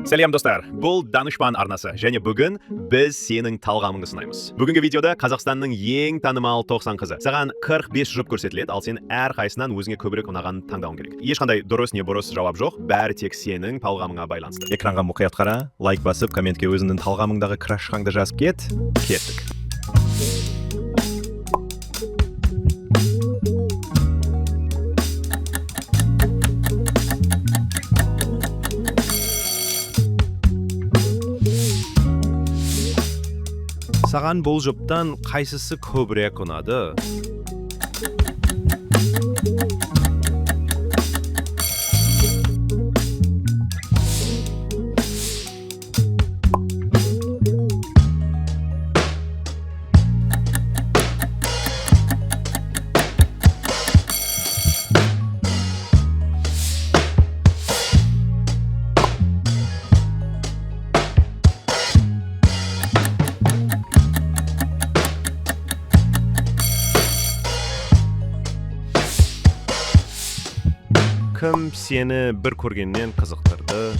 Салям достар, бұл Данышпан арнасы және бүгін біз сенің талғамыңды сынаймыз. Бүгінгі видеода Қазақстанның ең танымал 90 қызы. Саған 45 жұп көрсетіледі, ал сен әр қайсынан өзіңе көбірек ұнағанын таңдауың керек. Ешқандай дұрыс не бұрыс жауап жоқ, бәрі тек сенің талғамыңа байланысты. Экранға мұқият қара, лайк басып, комментке өзіңнің талғамыңдағы крашқаңды жазып кеттік. Саған бұл жұптан қайсысы көбірек ұнады? Кім сені бір көргеннен қызықтырды?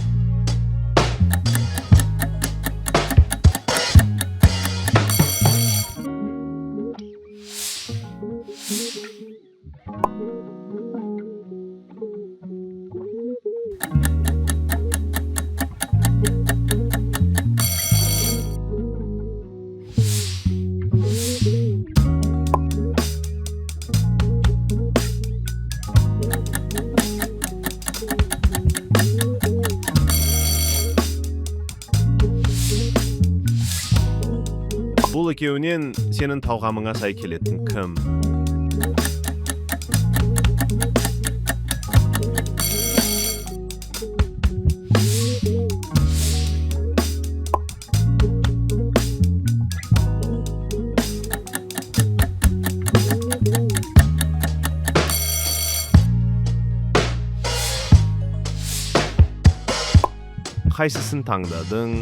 Бұл екеуінен сенің талғамыңа сай келетін кім? Қайсысын таңдадың?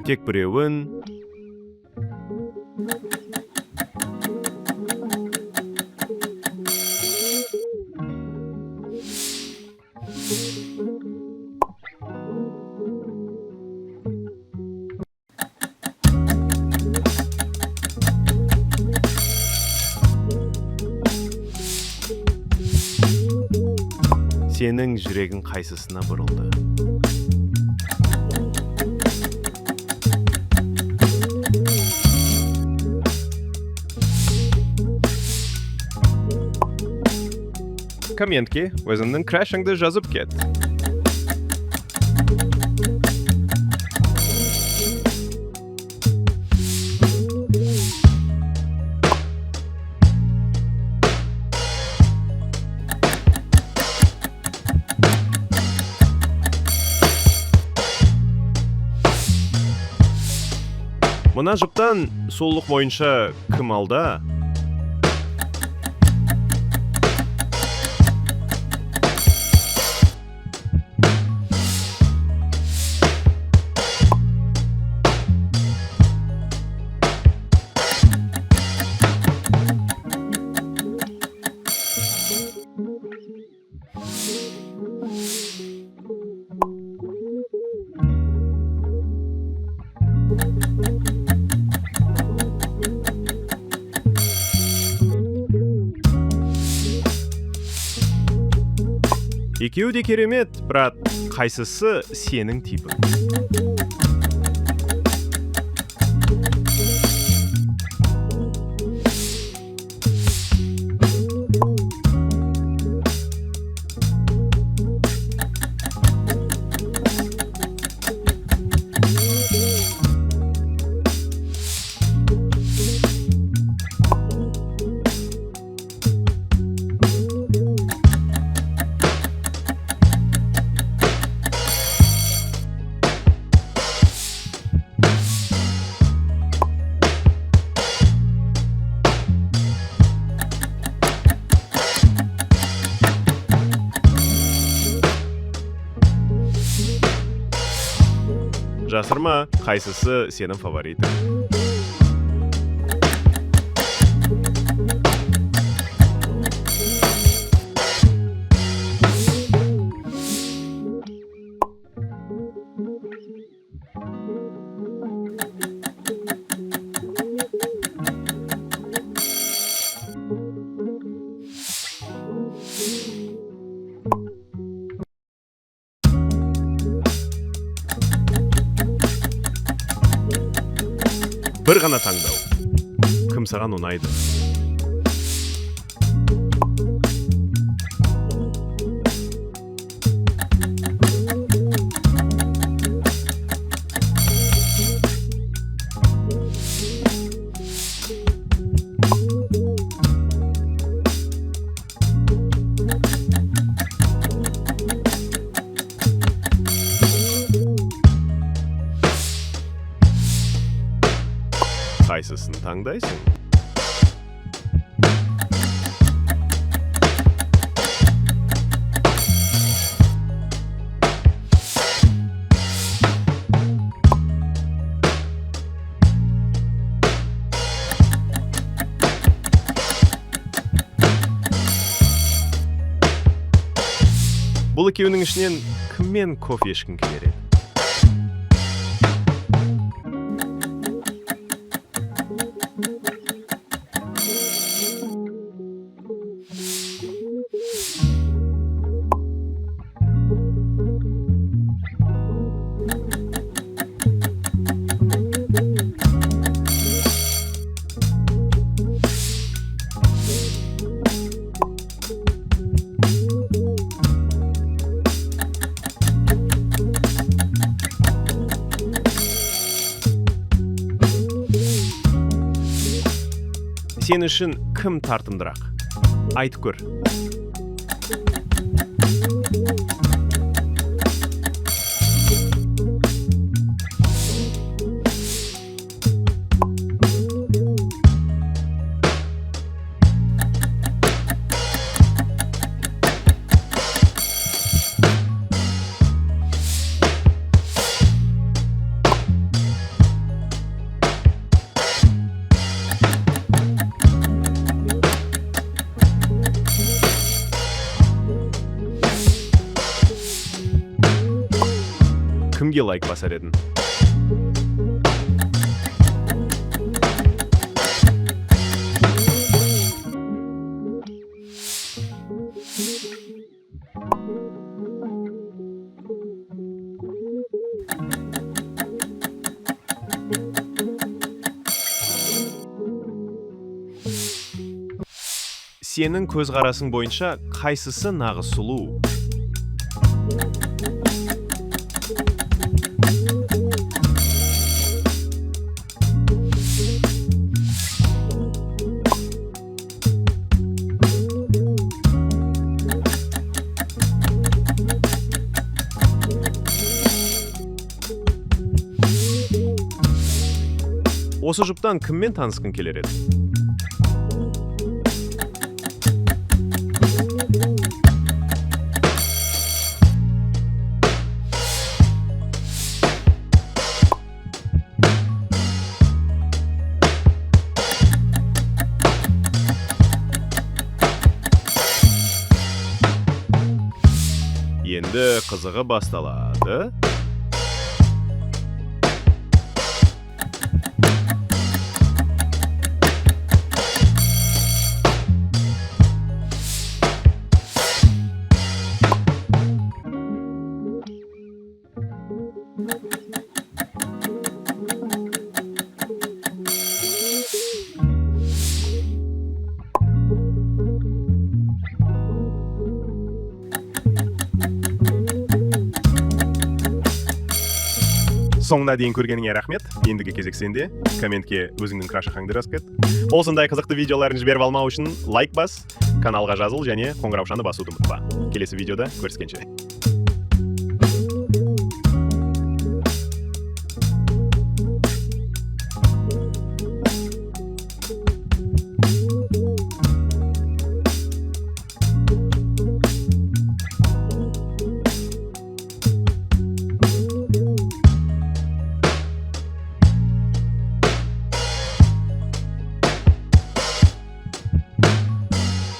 Тек біреуін. Сенің жүрегің қайсысына бұрылды? Комментке өзіңнің крашыңды жазып кет. Мына жұптан сұлулық бойынша кім алды? Екеуі де керемет, бірақ қайсысы сенің типің? Жасырма, қайсысы сенің фаворитің? Бір ғана таңдау. Кім саған ұнайды? Қайсысын таңдайсың? Бұл екеуінің ішінен кіммен кофе ішкің келер еді? Сен үшін кім тартымдырақ? Айтып көр. Кімге лайк басар едің? Сенің көзқарасың бойынша қайсысы нағыз сұлу? Осы жұптан кіммен танысқың келер еді? Енді қызығы басталады. Соңына дейін көргеніңе рахмет. Ендігі кезек сенде. Комментке өзіңнің крашахаңды жазып кет. Осындай қызықты видеоларын жіберіп алмау үшін лайк бас, каналға жазыл және қоңыраушаны басуды ұмытпа. Келесі видеода көріскенше.